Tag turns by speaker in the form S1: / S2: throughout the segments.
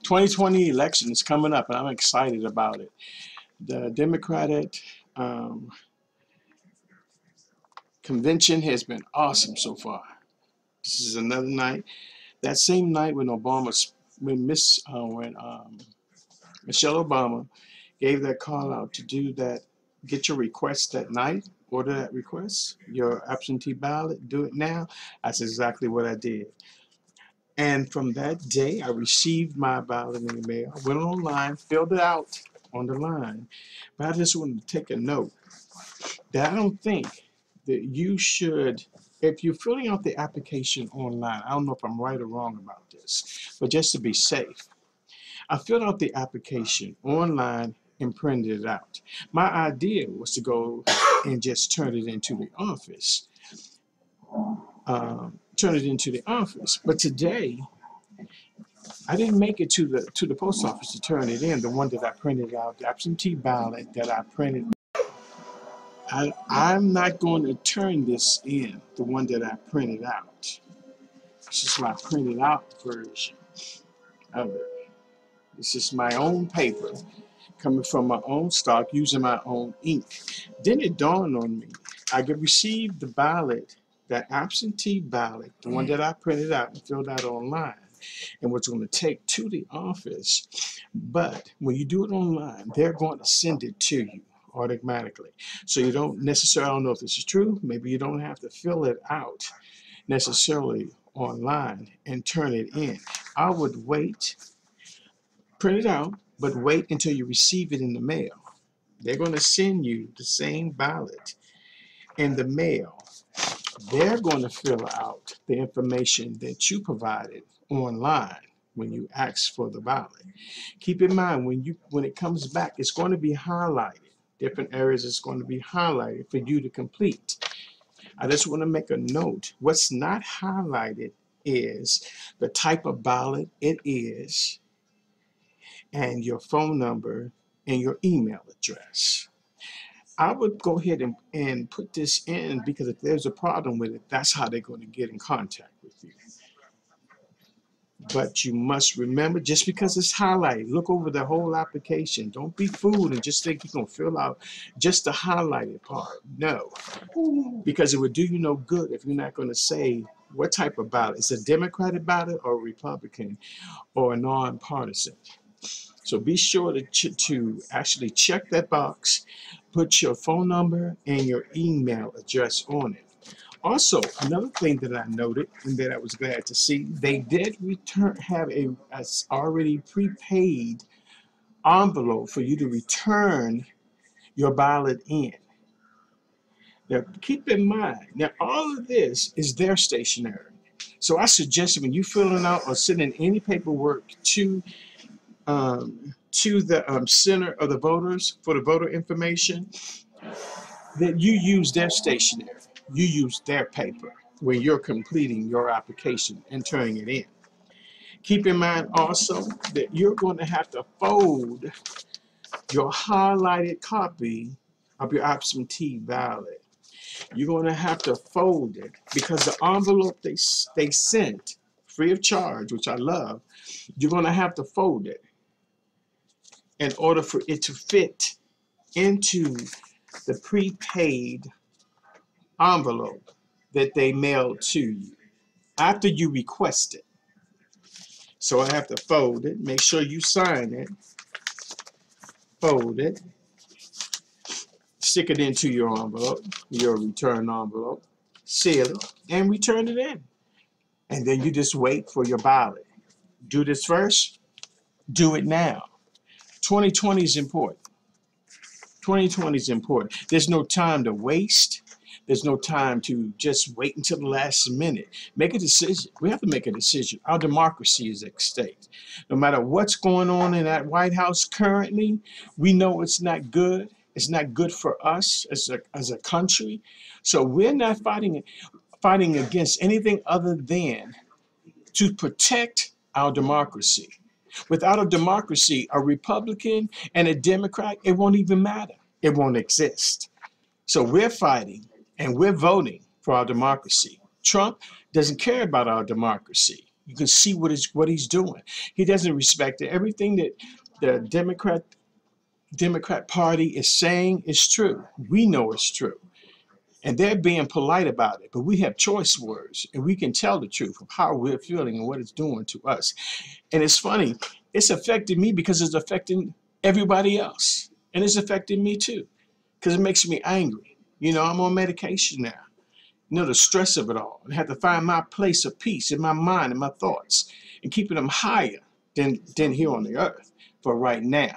S1: 2020 election is coming up, and I'm excited about it. The Democratic um, convention has been awesome so far. This is another night. That same night when Michelle Obama gave that call out to do that, get your request that night, order that request, your absentee ballot, do it now. That's exactly what I did. And from that day, I received my ballot in the mail. I went online, filled it out on the line. But I just wanted to take a note that I don't think that you should, if you're filling out the application online, I don't know if I'm right or wrong about this, but just to be safe, I filled out the application online and printed it out. My idea was to go and just turn it into the office. But today, I didn't make it to the post office to turn it in. The one that I printed out, the absentee ballot that I printed. I'm not going to turn this in, the one that I printed out. This is my printed out version of it. This is my own paper, coming from my own stock, using my own ink. Then it dawned on me, I could receive the ballot, that absentee ballot, the one that I printed out and filled out online, and was going to take to the office. But when you do it online, they're going to send it to you automatically. So you don't necessarily, I don't know if this is true, maybe you don't have to fill it out necessarily online and turn it in. I would wait, print it out, but wait until you receive it in the mail. They're going to send you the same ballot in the mail. They're going to fill out the information that you provided online when you ask for the ballot. Keep in mind, when it comes back, it's going to be highlighted. Different areas it's going to be highlighted for you to complete. I just want to make a note. What's not highlighted is the type of ballot it is, and your phone number and your email address. I would go ahead and put this in, because if there's a problem with it, that's how they're going to get in contact with you. But you must remember, just because it's highlighted, look over the whole application. Don't be fooled and just think you're going to fill out just the highlighted part. No, because it would do you no good if you're not going to say what type of ballot. It's a Democratic ballot or a Republican or a nonpartisan. So be sure to actually check that box, put your phone number and your email address on it. Also, another thing that I noted and that I was glad to see, they did have a already prepaid envelope for you to return your ballot in. Now, keep in mind, now all of this is their stationery. So I suggest when you're filling out or sending any paperwork to the center of the voters for the voter information, that you use their stationery, you use their paper when you're completing your application and turning it in. Keep in mind also that you're going to have to fold your highlighted copy of your absentee ballot. You're going to have to fold it, because the envelope they sent free of charge, which I love, you're going to have to fold it in order for it to fit into the prepaid envelope that they mailed to you after you request it. So I have to fold it, make sure you sign it, fold it, stick it into your envelope, your return envelope, seal it, and return it in. And then you just wait for your ballot. Do this first, do it now. 2020 is important. 2020 is important. There's no time to waste. There's no time to just wait until the last minute. Make a decision. We have to make a decision. Our democracy is at stake. No matter what's going on in that White House currently, we know it's not good. It's not good for us as a country. So we're not fighting against anything other than to protect our democracy. Without a democracy, a Republican and a Democrat, it won't even matter. It won't exist. So we're fighting and we're voting for our democracy. Trump doesn't care about our democracy. You can see what he's doing. He doesn't respect it. Everything that the Democrat Party is saying is true. We know it's true. And they're being polite about it, but we have choice words and we can tell the truth of how we're feeling and what it's doing to us. And it's funny, it's affecting me because it's affecting everybody else. And it's affecting me too, because it makes me angry. You know, I'm on medication now. You know, the stress of it all. I have to find my place of peace in my mind and my thoughts and keeping them higher than here on the earth for right now.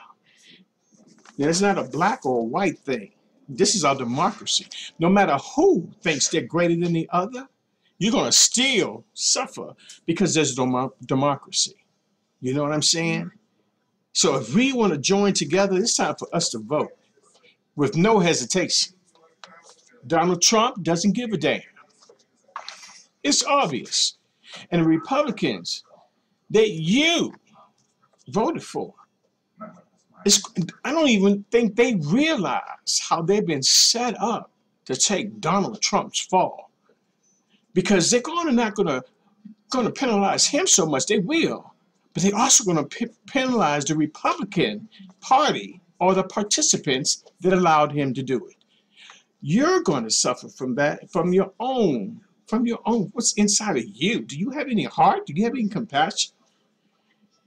S1: Now, it's not a black or a white thing. This is our democracy. No matter who thinks they're greater than the other, you're going to still suffer because there's democracy. You know what I'm saying? So if we want to join together, it's time for us to vote with no hesitation. Donald Trump doesn't give a damn. It's obvious. And the Republicans that you voted for, I don't even think they realize how they've been set up to take Donald Trump's fall. Because they're not going to penalize him so much. They will. But they're also going to penalize the Republican Party or the participants that allowed him to do it. You're going to suffer from that, from your own, what's inside of you. Do you have any heart? Do you have any compassion?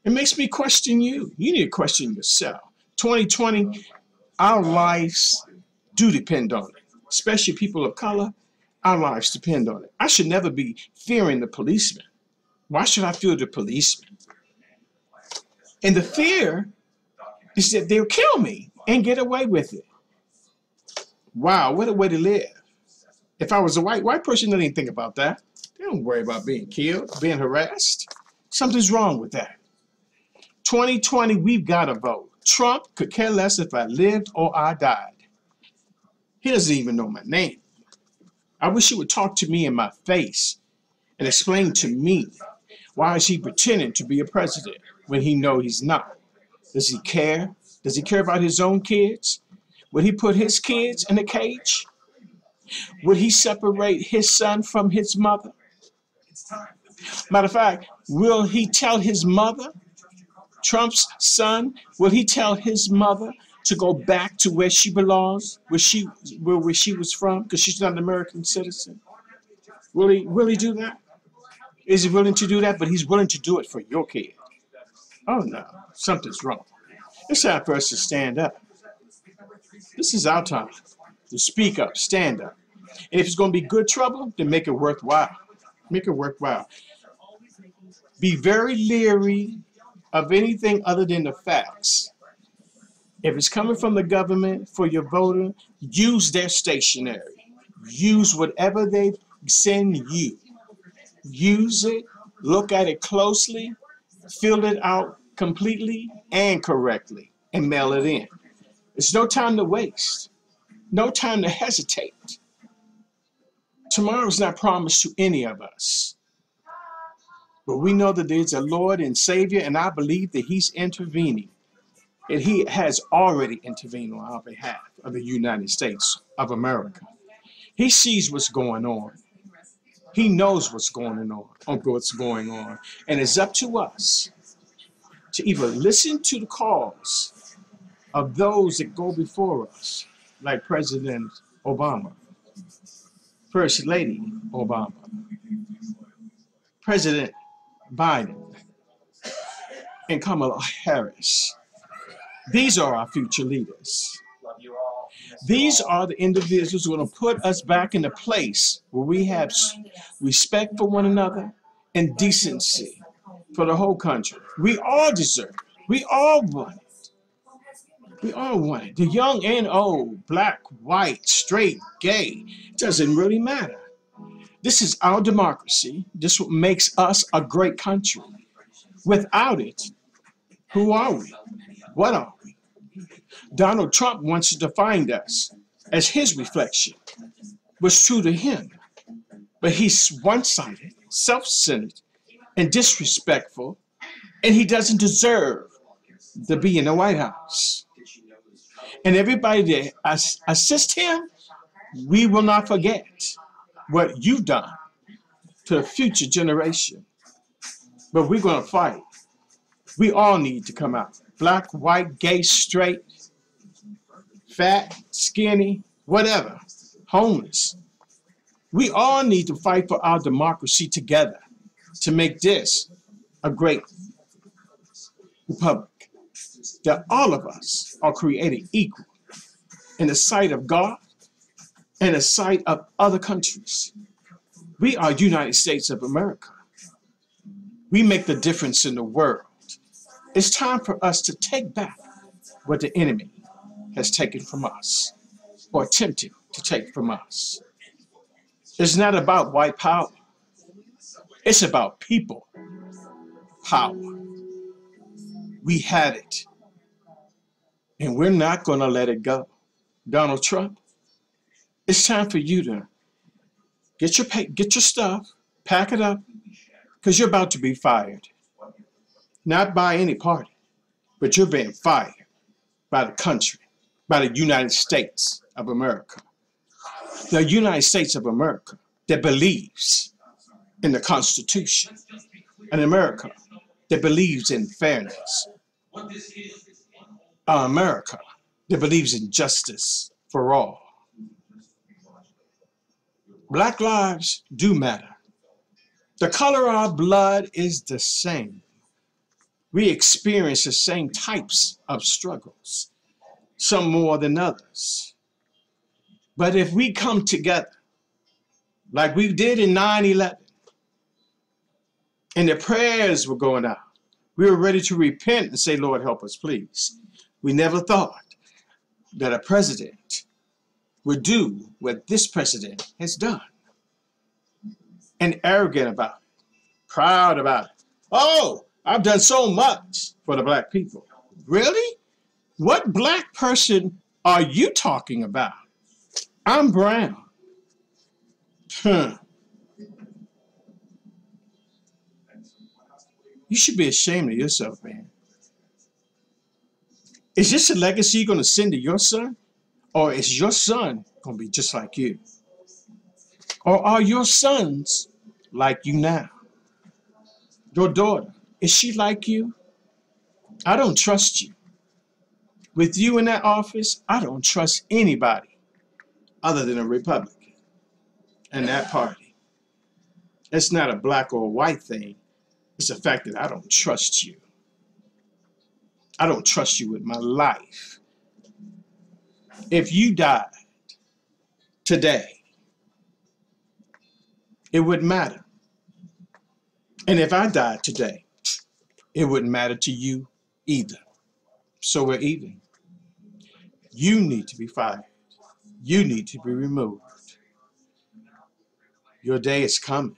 S1: It makes me question you. You need to question yourself. 2020, our lives do depend on it, especially people of color. Our lives depend on it. I should never be fearing the policeman. Why should I fear the policeman? And the fear is that they'll kill me and get away with it. Wow, what a way to live. If I was a white person, they didn't think about that. They don't worry about being killed, being harassed. Something's wrong with that. 2020, we've got to vote. Trump could care less if I lived or I died. He doesn't even know my name. I wish he would talk to me in my face and explain to me why is he pretending to be a president when he knows he's not. Does he care? Does he care about his own kids? Would he put his kids in a cage? Would he separate his son from his mother? Matter of fact, will he tell his mother, Trump's son, will he tell his mother to go back to where she belongs, where she was from, because she's not an American citizen? Will he do that? Is he willing to do that? But he's willing to do it for your kid. Oh no, something's wrong. It's time for us to stand up. This is our time to speak up, stand up. And if it's going to be good trouble, then make it worthwhile. Make it worthwhile. Be very leery of anything other than the facts. If it's coming from the government for your voter, use their stationery. Use whatever they send you. Use it, look at it closely, fill it out completely and correctly, and mail it in. It's no time to waste. No time to hesitate. Tomorrow's not promised to any of us. But we know that there's a Lord and Savior, and I believe that He's intervening. And He has already intervened on our behalf of the United States of America. He sees what's going on. He knows what's going on. And it's up to us to either listen to the calls of those that go before us, like President Obama, First Lady Obama, President Biden, and Kamala Harris. These are our future leaders. These are the individuals who are going to put us back in a place where we have respect for one another and decency for the whole country. We all deserve it. We all want it. We all want it. The young and old, black, white, straight, gay, it doesn't really matter. This is our democracy. This is what makes us a great country. Without it, who are we? What are we? Donald Trump wants to define us as his reflection. What's true to him. But he's one-sided, self-centered, and disrespectful, and he doesn't deserve to be in the White House. And everybody that assists him, we will not forget what you've done to the future generation. But we're going to fight. We all need to come out. Black, white, gay, straight, fat, skinny, whatever, homeless. We all need to fight for our democracy together to make this a great republic. That all of us are created equal in the sight of God and the sight of other countries. We are United States of America. We make the difference in the world. It's time for us to take back what the enemy has taken from us or attempted to take from us. It's not about white power. It's about people power. We have it, and we're not going to let it go. Donald Trump, it's time for you to get your stuff, pack it up, because you're about to be fired. Not by any party, but you're being fired by the country, by the United States of America. The United States of America that believes in the Constitution, and America that believes in fairness. America that believes in justice for all. Black lives do matter. The color of our blood is the same. We experience the same types of struggles, some more than others. But if we come together, like we did in 9/11, and the prayers were going out, we were ready to repent and say, Lord, help us, please. We never thought that a president would do what this president has done. And arrogant about it, proud about it. Oh, I've done so much for the black people. Really? What black person are you talking about? I'm brown. You should be ashamed of yourself, man. Is this a legacy you're going to send to your son? Or is your son going to be just like you? Or are your sons like you now? Your daughter, is she like you? I don't trust you. With you in that office, I don't trust anybody other than a Republican and that party. It's not a black or a white thing. It's the fact that I don't trust you. I don't trust you with my life. If you died today, it wouldn't matter. And if I died today, it wouldn't matter to you either. So we're even. You need to be fired. You need to be removed. Your day is coming.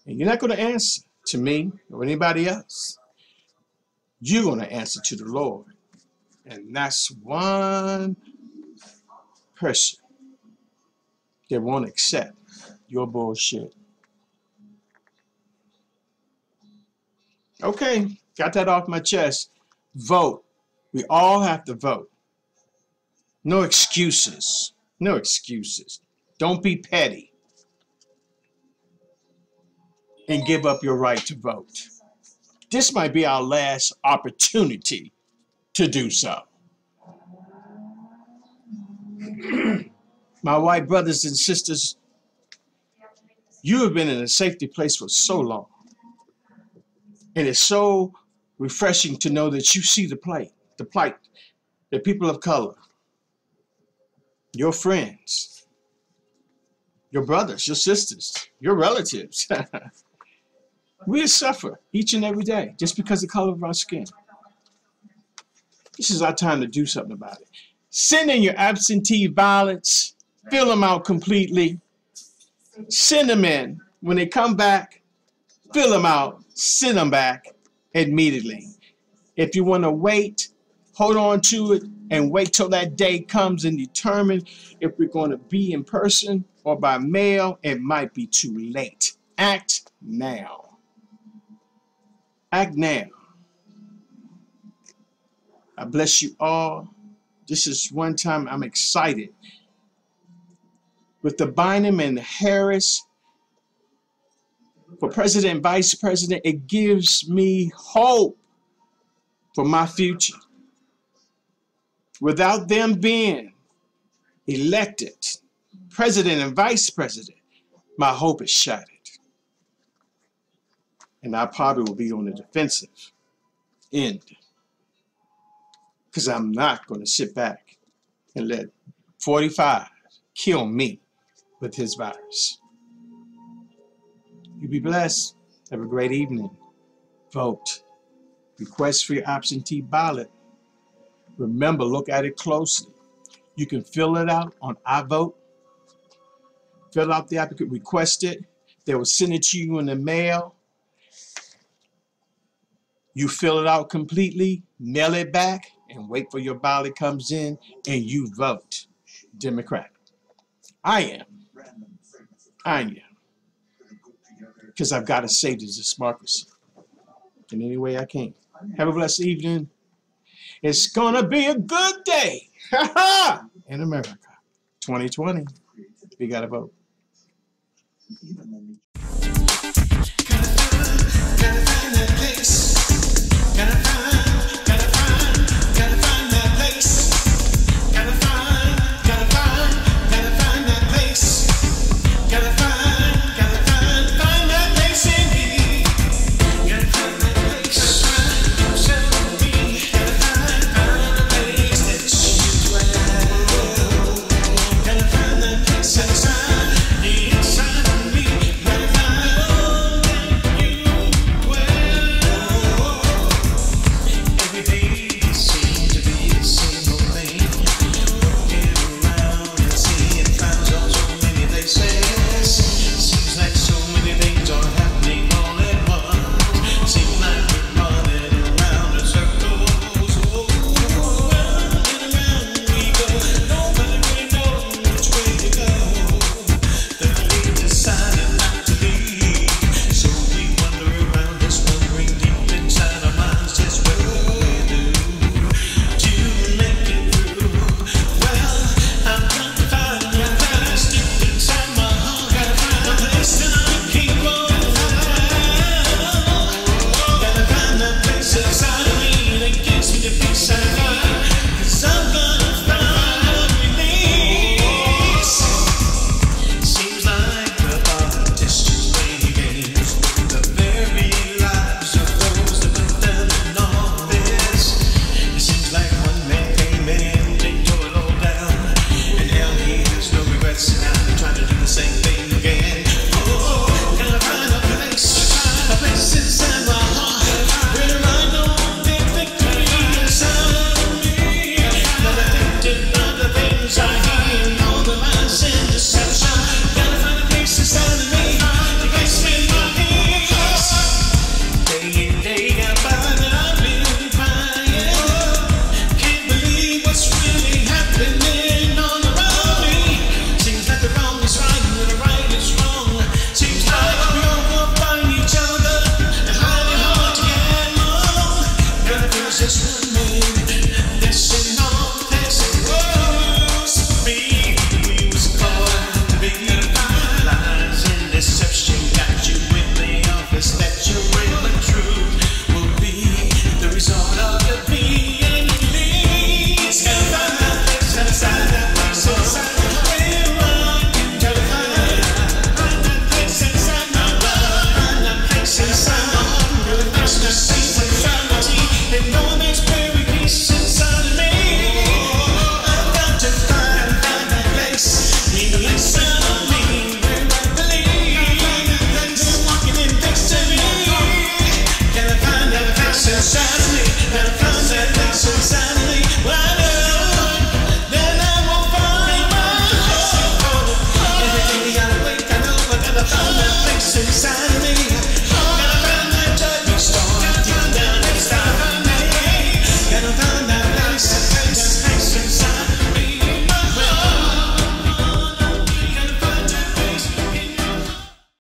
S1: And you're not going to answer to me or anybody else. You're going to answer to the Lord. And that's one person that won't accept your bullshit. Okay, got that off my chest. Vote. We all have to vote. No excuses. No excuses. Don't be petty and give up your right to vote. This might be our last opportunity to do so. My white brothers and sisters, you have been in a safety place for so long. And it's so refreshing to know that you see the plight, the people of color, your friends, your brothers, your sisters, your relatives. We suffer each and every day just because of the color of our skin. This is our time to do something about it. Send in your absentee ballots, fill them out completely, send them in. When they come back, fill them out, send them back immediately. If you want to wait, hold on to it and wait till that day comes and determine if we're going to be in person or by mail. It might be too late. Act now. Act now. I bless you all. This is one time I'm excited. With the Bynum and Harris for president and vice president, it gives me hope for my future. Without them being elected president and vice president, my hope is shattered. And I probably will be on the defensive end, because I'm not going to sit back and let 45 kill me with his virus. You be blessed. Have a great evening. Vote. Request for your absentee ballot. Remember, look at it closely. You can fill it out on I Vote. Fill out the applicant, request it. They will send it to you in the mail. You fill it out completely, mail it back, and wait for your ballot comes in, and you vote Democrat. I am. Because I've got to save this democracy in any way I can. Have a blessed evening. It's going to be a good day in America. 2020. We got to vote.